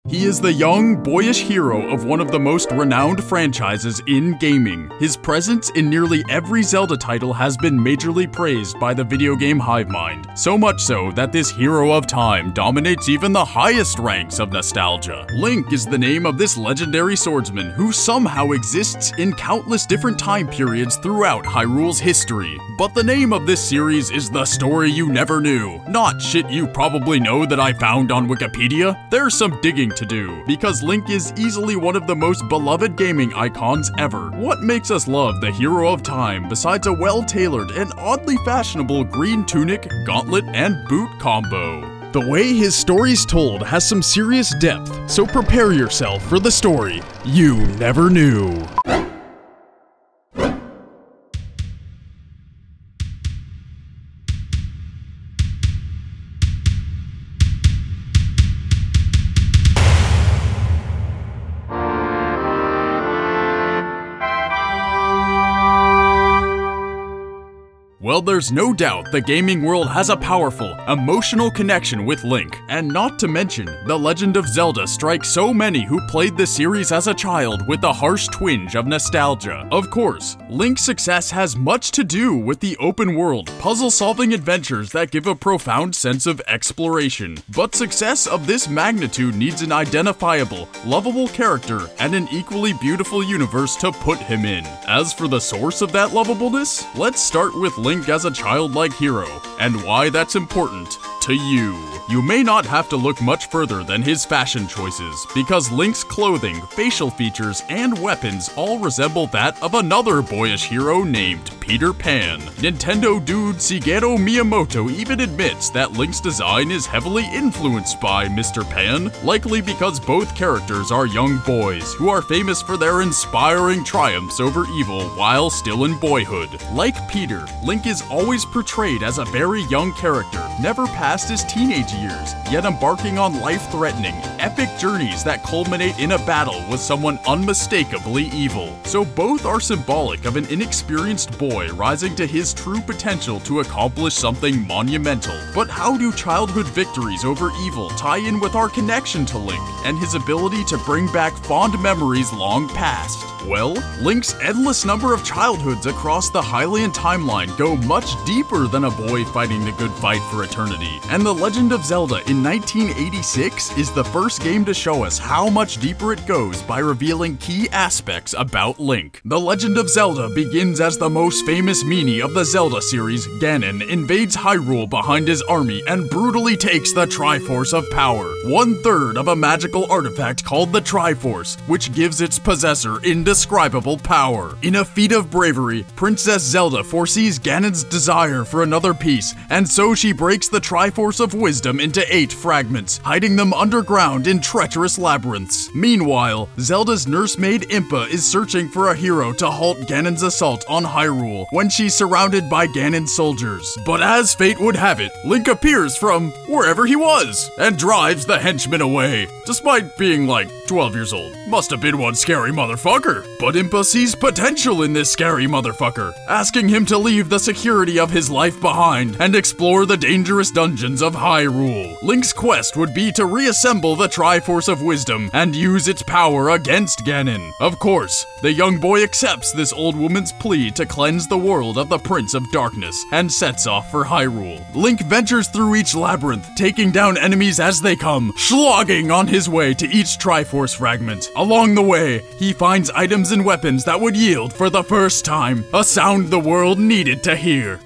He is the young, boyish hero of one of the most renowned franchises in gaming. His presence in nearly every Zelda title has been majorly praised by the video game hive mind, so much so that this hero of time dominates even the highest ranks of nostalgia. Link is the name of this legendary swordsman who somehow exists in countless different time periods throughout Hyrule's history. But the name of this series is The Story You Never Knew, not shit you probably know that I found on Wikipedia. There's some digging to do, because Link is easily one of the most beloved gaming icons ever. What makes us love the hero of time besides a well-tailored and oddly fashionable green tunic, gauntlet, and boot combo? The way his story's told has some serious depth, so prepare yourself for the story you never knew. Well, there's no doubt the gaming world has a powerful, emotional connection with Link, and not to mention, The Legend of Zelda strikes so many who played the series as a child with a harsh twinge of nostalgia. Of course, Link's success has much to do with the open world, puzzle-solving adventures that give a profound sense of exploration. But success of this magnitude needs an identifiable, lovable character and an equally beautiful universe to put him in. As for the source of that lovableness, let's start with Link as a childlike hero, and why that's important to you. You may not have to look much further than his fashion choices, because Link's clothing, facial features, and weapons all resemble that of another boyish hero named Peter Pan. Nintendo dude Shigeru Miyamoto even admits that Link's design is heavily influenced by Mr. Pan, likely because both characters are young boys who are famous for their inspiring triumphs over evil while still in boyhood. Like Peter, Link is always portrayed as a very young character, never past his teenage years, yet embarking on life-threatening, epic journeys that culminate in a battle with someone unmistakably evil. So both are symbolic of an inexperienced boy rising to his true potential to accomplish something monumental. But how do childhood victories over evil tie in with our connection to Link and his ability to bring back fond memories long past? Well, Link's endless number of childhoods across the Hylian timeline go much deeper than a boy fighting the good fight for eternity, and The Legend of Zelda in 1986 is the first game to show us how much deeper it goes by revealing key aspects about Link. The Legend of Zelda begins as the most famous meanie of the Zelda series, Ganon, invades Hyrule behind his army and brutally takes the Triforce of Power, 1/3 of a magical artifact called the Triforce, which gives its possessor indescribable power. In a feat of bravery, Princess Zelda foresees Ganon's desire for another piece, and so she breaks the Triforce of Wisdom into 8 fragments, hiding them underground in treacherous labyrinths. Meanwhile, Zelda's nursemaid Impa is searching for a hero to halt Ganon's assault on Hyrule when she's surrounded by Ganon's soldiers. But as fate would have it, Link appears from wherever he was and drives the henchmen away, despite being like 12 years old. Must have been one scary motherfucker. But Impa sees potential in this scary motherfucker, asking him to leave the security of his life behind and explore the dangerous dungeons of Hyrule. Link's quest would be to reassemble the Triforce of Wisdom and use its power against Ganon. Of course, the young boy accepts this old woman's plea to cleanse the world of the Prince of Darkness and sets off for Hyrule. Link ventures through each labyrinth, taking down enemies as they come, slogging on his way to each Triforce fragment. Along the way, he finds items and weapons that would yield, for the first time, a sound the world needed to hear.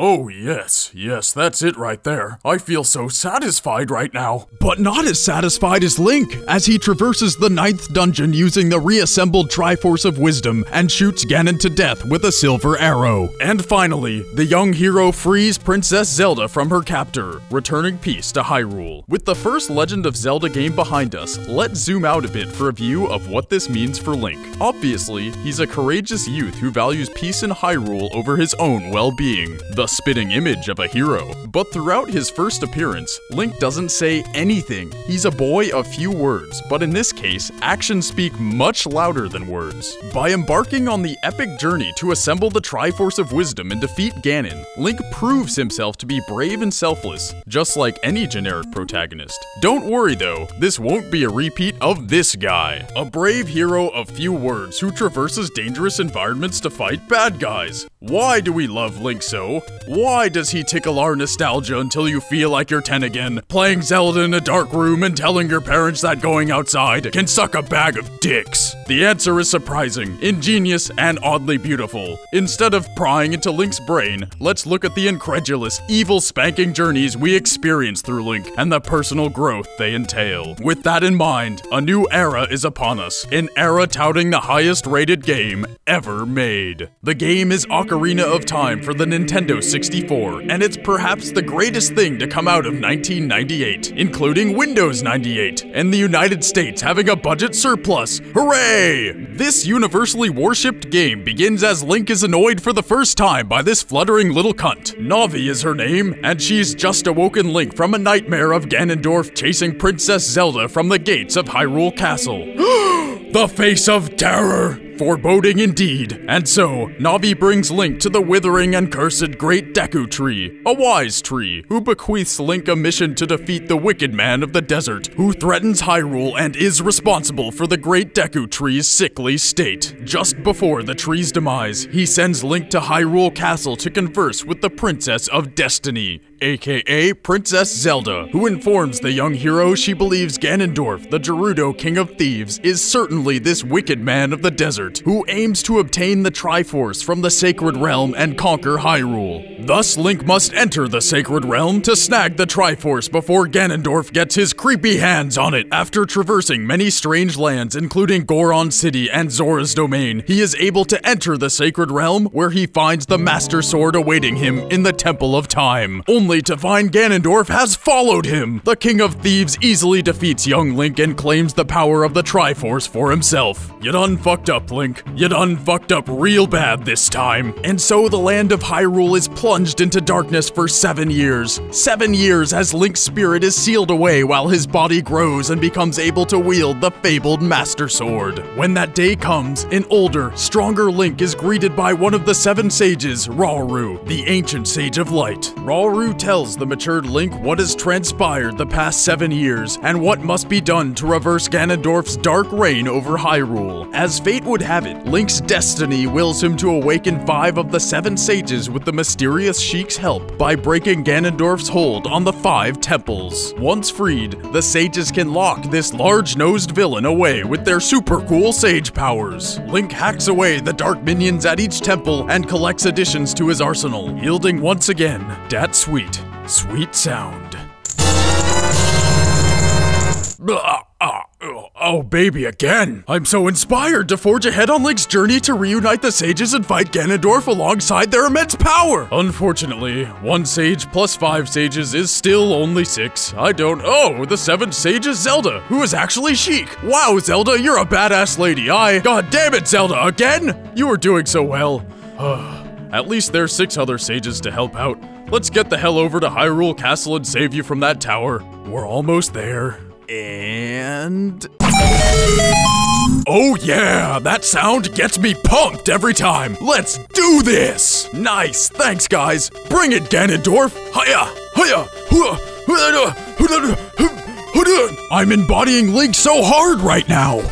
Oh yes, that's it right there. I feel so satisfied right now. But not as satisfied as Link, as he traverses the 9th dungeon using the reassembled Triforce of Wisdom and shoots Ganon to death with a silver arrow. And finally, the young hero frees Princess Zelda from her captor, returning peace to Hyrule. With the first Legend of Zelda game behind us, let's zoom out a bit for a view of what this means for Link. Obviously, he's a courageous youth who values peace in Hyrule over his own well-being. The the spitting image of a hero. But throughout his first appearance, Link doesn't say anything. He's a boy of few words, but in this case, actions speak much louder than words. By embarking on the epic journey to assemble the Triforce of Wisdom and defeat Ganon, Link proves himself to be brave and selfless, just like any generic protagonist. Don't worry though, this won't be a repeat of this guy. A brave hero of few words who traverses dangerous environments to fight bad guys. Why do we love Link so? Why does he tickle our nostalgia until you feel like you're 10 again, playing Zelda in a dark room and telling your parents that going outside can suck a bag of dicks? The answer is surprising, ingenious, and oddly beautiful. Instead of prying into Link's brain, let's look at the incredulous, evil spanking journeys we experience through Link and the personal growth they entail. With that in mind, a new era is upon us, an era touting the highest rated game ever made. The game is Ocarina of Time for the Nintendo 64, and it's perhaps the greatest thing to come out of 1998, including Windows 98, and the United States having a budget surplus. Hooray! This universally worshipped game begins as Link is annoyed for the first time by this fluttering little cunt. Navi is her name, and she's just awoken Link from a nightmare of Ganondorf chasing Princess Zelda from the gates of Hyrule Castle. The face of terror! Foreboding indeed. And so, Navi brings Link to the withering and cursed Great Deku Tree, a wise tree, who bequeaths Link a mission to defeat the wicked man of the desert, who threatens Hyrule and is responsible for the Great Deku Tree's sickly state. Just before the tree's demise, he sends Link to Hyrule Castle to converse with the Princess of Destiny, aka Princess Zelda, who informs the young hero she believes Ganondorf, the Gerudo King of Thieves, is certainly this wicked man of the desert, who aims to obtain the Triforce from the Sacred Realm and conquer Hyrule. Thus, Link must enter the Sacred Realm to snag the Triforce before Ganondorf gets his creepy hands on it. After traversing many strange lands, including Goron City and Zora's Domain, he is able to enter the Sacred Realm, where he finds the Master Sword awaiting him in the Temple of Time, only to find Ganondorf has followed him. The King of Thieves easily defeats young Link and claims the power of the Triforce for himself. You done fucked up, Link. You done fucked up real bad this time. And so the land of Hyrule is plunged into darkness for 7 years. 7 years as Link's spirit is sealed away while his body grows and becomes able to wield the fabled Master Sword. When that day comes, an older, stronger Link is greeted by one of the 7 sages, Rauru, the ancient sage of light. Rauru tells the matured Link what has transpired the past 7 years and what must be done to reverse Ganondorf's dark reign over Hyrule. As fate would have it, Link's destiny wills him to awaken 5 of the 7 sages with the mysterious Sheik's help by breaking Ganondorf's hold on the 5 temples. Once freed, the sages can lock this large-nosed villain away with their super cool sage powers. Link hacks away the dark minions at each temple and collects additions to his arsenal, yielding once again that sweet, sweet sound. Oh baby, again! I'm so inspired to forge ahead on Link's journey to reunite the sages and fight Ganondorf alongside their immense power! Unfortunately, 1 sage plus 5 sages is still only 6. Oh, the 7th sage is Zelda, who is actually Sheik! Wow, Zelda, you're a badass lady! God damn it, Zelda, again? You are doing so well. At least there's 6 other sages to help out. Let's get the hell over to Hyrule Castle and save you from that tower. We're almost there. And... oh yeah, that sound gets me pumped every time. Let's do this. Nice, thanks guys. Bring it, Ganondorf. Hiya, hiya. I'm embodying Link so hard right now.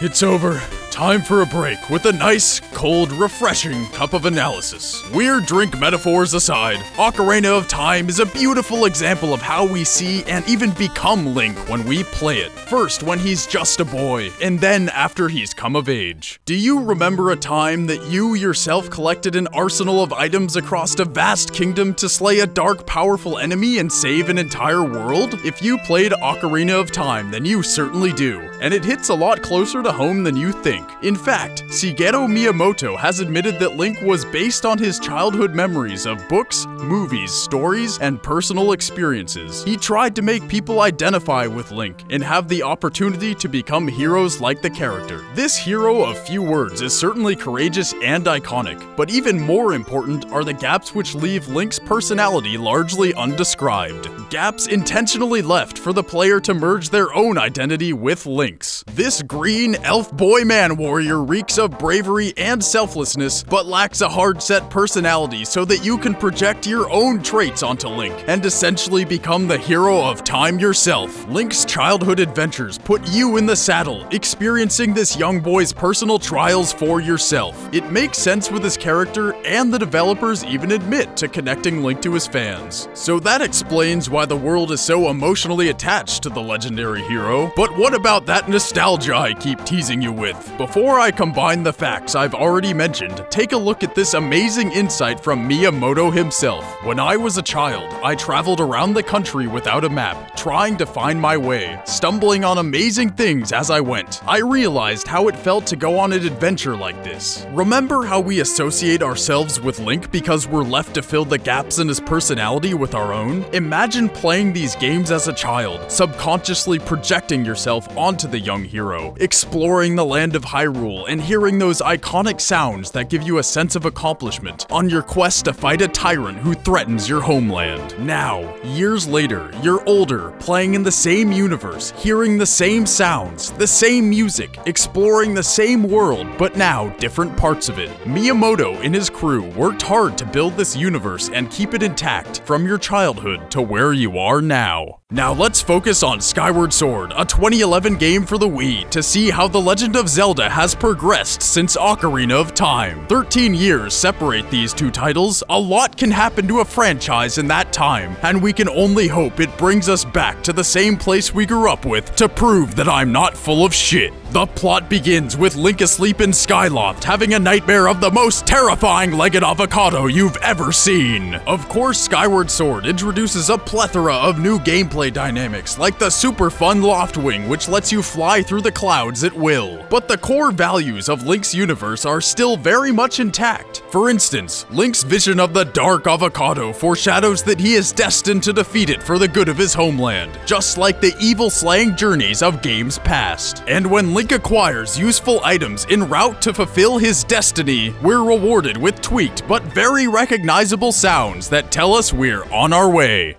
It's over. Time for a break with a nice, cold, refreshing cup of analysis. Weird drink metaphors aside, Ocarina of Time is a beautiful example of how we see and even become Link when we play it. First, when he's just a boy, and then after he's come of age. Do you remember a time that you yourself collected an arsenal of items across a vast kingdom to slay a dark, powerful enemy and save an entire world? If you played Ocarina of Time, then you certainly do. and it hits a lot closer to home than you think. In fact, Shigeru Miyamoto has admitted that Link was based on his childhood memories of books, movies, stories, and personal experiences. He tried to make people identify with Link and have the opportunity to become heroes like the character. This hero of few words is certainly courageous and iconic, but even more important are the gaps which leave Link's personality largely undescribed. Gaps intentionally left for the player to merge their own identity with Link's. This green elf boy man warrior reeks of bravery and selflessness, but lacks a hard-set personality so that you can project your own traits onto Link and essentially become the hero of time yourself. Link's childhood adventures put you in the saddle, experiencing this young boy's personal trials for yourself. It makes sense with his character, and the developers even admit to connecting Link to his fans. So that explains why the world is so emotionally attached to the legendary hero. But what about that nostalgia I keep teasing you with? Before I combine the facts I've already mentioned, take a look at this amazing insight from Miyamoto himself. When I was a child, I traveled around the country without a map, trying to find my way, stumbling on amazing things as I went. I realized how it felt to go on an adventure like this. Remember how we associate ourselves with Link because we're left to fill the gaps in his personality with our own? Imagine playing these games as a child, subconsciously projecting yourself onto the young hero, exploring the land of Hyrule and hearing those iconic sounds that give you a sense of accomplishment on your quest to fight a tyrant who threatens your homeland. Now, years later, you're older, playing in the same universe, hearing the same sounds, the same music, exploring the same world, but now different parts of it. Miyamoto and his crew worked hard to build this universe and keep it intact from your childhood to where you are now. Now let's focus on Skyward Sword, a 2011 game for the Wii, to see how The Legend of Zelda has progressed since Ocarina of Time. 13 years separate these two titles. A lot can happen to a franchise in that time, and we can only hope it brings us back to the same place we grew up with to prove that I'm not full of shit. The plot begins with Link asleep in Skyloft, having a nightmare of the most terrifying legged avocado you've ever seen. Of course, Skyward Sword introduces a plethora of new gameplay dynamics, like the super fun Loft Wing, which lets you fly through the clouds at will. But the core values of Link's universe are still very much intact. For instance, Link's vision of the dark avocado foreshadows that he is destined to defeat it for the good of his homeland, just like the evil-slaying journeys of games past. And when Link acquires useful items en route to fulfill his destiny, we're rewarded with tweaked but very recognizable sounds that tell us we're on our way.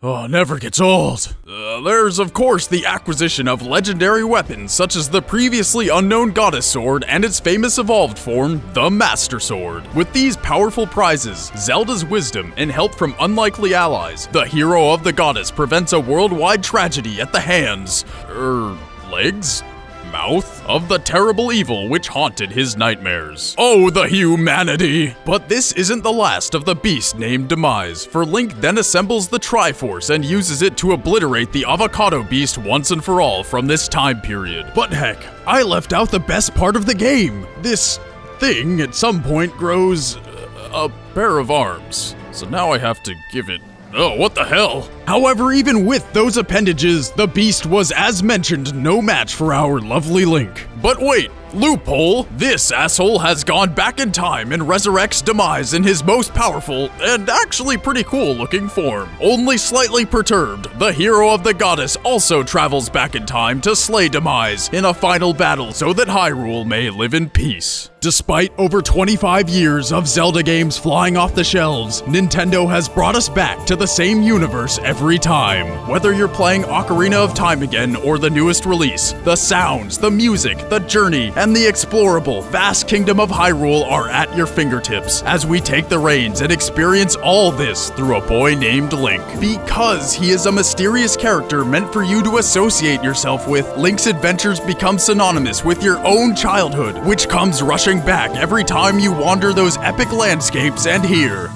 Oh, never gets old. There's of course the acquisition of legendary weapons such as the previously unknown Goddess Sword and its famous evolved form, the Master Sword. With these powerful prizes, Zelda's wisdom, and help from unlikely allies, the hero of the goddess prevents a worldwide tragedy at the hands, legs? Mouth of the terrible evil which haunted his nightmares. Oh, the humanity! But this isn't the last of the beast named Demise, for Link then assembles the Triforce and uses it to obliterate the Avocado Beast once and for all from this time period. But heck, I left out the best part of the game. This thing at some point grows a pair of arms. So now I have to give it. Oh, what the hell? However, even with those appendages, the beast was, as mentioned, no match for our lovely Link. But wait, loophole! This asshole has gone back in time and resurrects Demise in his most powerful and actually pretty cool looking form. Only slightly perturbed, the hero of the goddess also travels back in time to slay Demise in a final battle so that Hyrule may live in peace. Despite over 25 years of Zelda games flying off the shelves, Nintendo has brought us back to the same universe every time. Whether you're playing Ocarina of Time again or the newest release, the sounds, the music, the journey, and the explorable, vast kingdom of Hyrule are at your fingertips as we take the reins and experience all this through a boy named Link. Because he is a mysterious character meant for you to associate yourself with, Link's adventures become synonymous with your own childhood, which comes rushing back every time you wander those epic landscapes and hear.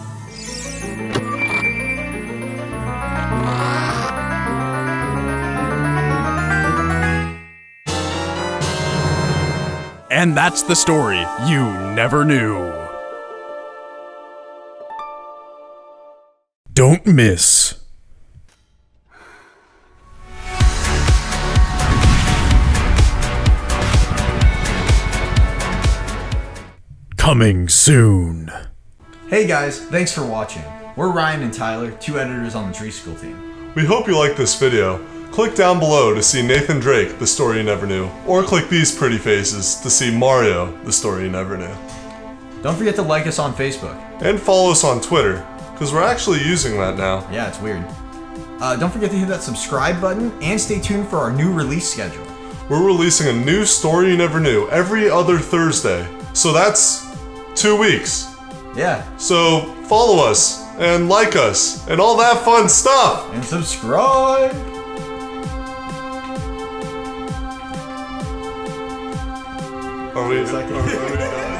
And that's the story you never knew. Don't miss. Coming soon. Hey guys, thanks for watching. We're Ryan and Tyler, 2 editors on the Treesicle Team. We hope you liked this video. Click down below to see Nathan Drake, the story you never knew. Or click these pretty faces to see Mario, the story you never knew. Don't forget to like us on Facebook. And follow us on Twitter, because we're actually using that now. Yeah, it's weird. Don't forget to hit that subscribe button and stay tuned for our new release schedule. We're releasing a new story you never knew every other Thursday. So that's 2 weeks. Yeah. So follow us and like us and all that fun stuff. And subscribe. Are we done?